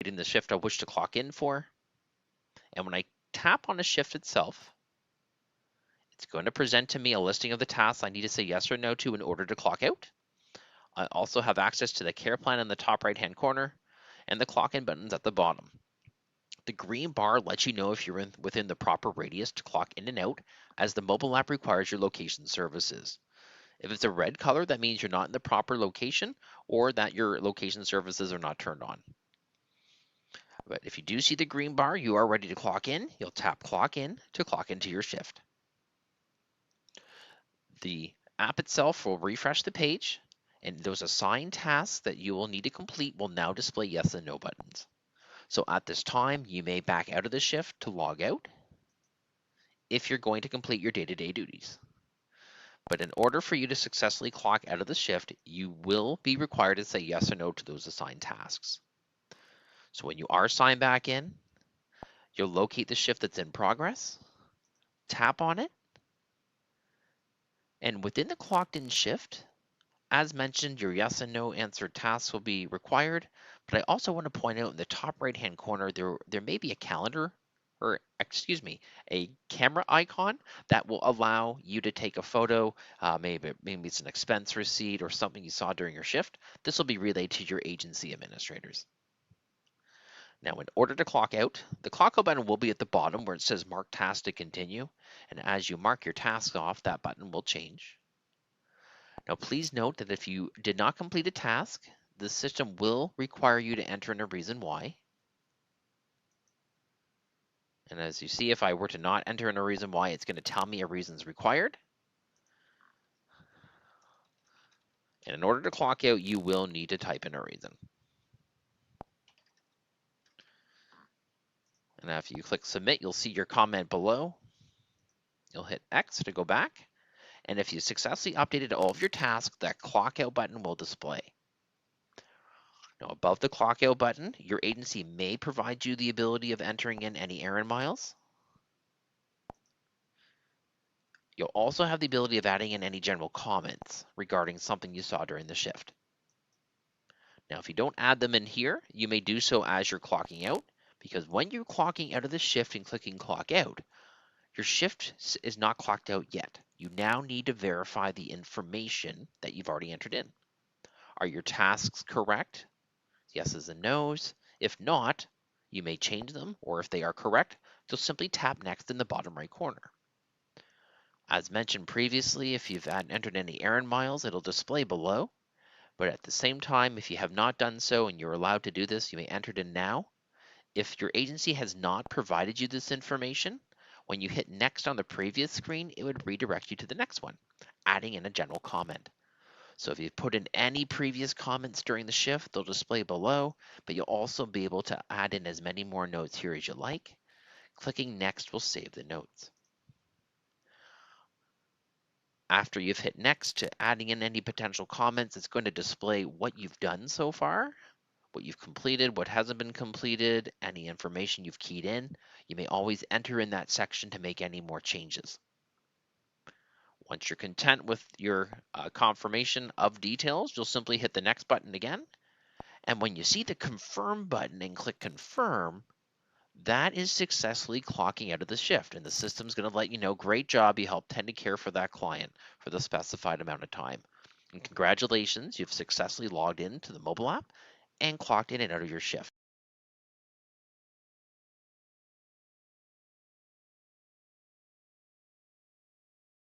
in the shift I wish to clock in for. And when I tap on a shift itself, it's going to present to me a listing of the tasks I need to say yes or no to in order to clock out. I also have access to the care plan in the top right-hand corner and the clock in buttons at the bottom. The green bar lets you know if you're within the proper radius to clock in and out, as the mobile app requires your location services. If it's a red color, that means you're not in the proper location or that your location services are not turned on. But if you do see the green bar, you are ready to clock in. You'll tap clock in to clock into your shift. The app itself will refresh the page, and those assigned tasks that you will need to complete will now display yes and no buttons. So at this time, you may back out of the shift to log out if you're going to complete your day-to-day duties. But in order for you to successfully clock out of the shift, you will be required to say yes or no to those assigned tasks. So when you are signed back in, you'll locate the shift that's in progress, tap on it, and within the clocked in shift, as mentioned, your yes and no answered tasks will be required, but I also want to point out in the top right-hand corner, there may be a calendar, or excuse me, a camera icon that will allow you to take a photo. Maybe it's an expense receipt or something you saw during your shift. This will be relayed to your agency administrators. Now, in order to clock out, the clock out button will be at the bottom where it says mark task to continue. And as you mark your tasks off, that button will change. Now, please note that if you did not complete a task, the system will require you to enter in a reason why. And as you see, if I were to not enter in a reason why, it's going to tell me a reason's required. And in order to clock out, you will need to type in a reason. And after you click submit, you'll see your comment below. You'll hit X to go back. And if you successfully updated all of your tasks, that clock out button will display. Now, above the clock out button, your agency may provide you the ability of entering in any errand miles. You'll also have the ability of adding in any general comments regarding something you saw during the shift. Now, if you don't add them in here, you may do so as you're clocking out, because when you're clocking out of the shift and clicking clock out, your shift is not clocked out yet. You now need to verify the information that you've already entered in. Are your tasks correct? Yeses and nos. If not, you may change them, or if they are correct, you'll simply tap next in the bottom right corner. As mentioned previously, if you've entered any errand miles, it'll display below. But at the same time, if you have not done so and you're allowed to do this, you may enter it in now. If your agency has not provided you this information, when you hit next on the previous screen, it would redirect you to the next one, adding in a general comment. So if you put in any previous comments during the shift, they'll display below, but you'll also be able to add in as many more notes here as you like. Clicking next will save the notes. After you've hit next to adding in any potential comments, it's going to display what you've done so far, what you've completed, what hasn't been completed, any information you've keyed in. You may always enter in that section to make any more changes. Once you're content with your confirmation of details, you'll simply hit the next button again. And when you see the confirm button and click confirm, that is successfully clocking out of the shift, and the system's going to let you know, great job, you helped tend to care for that client for the specified amount of time. And congratulations, you've successfully logged into the mobile app and clocked in and out of your shift.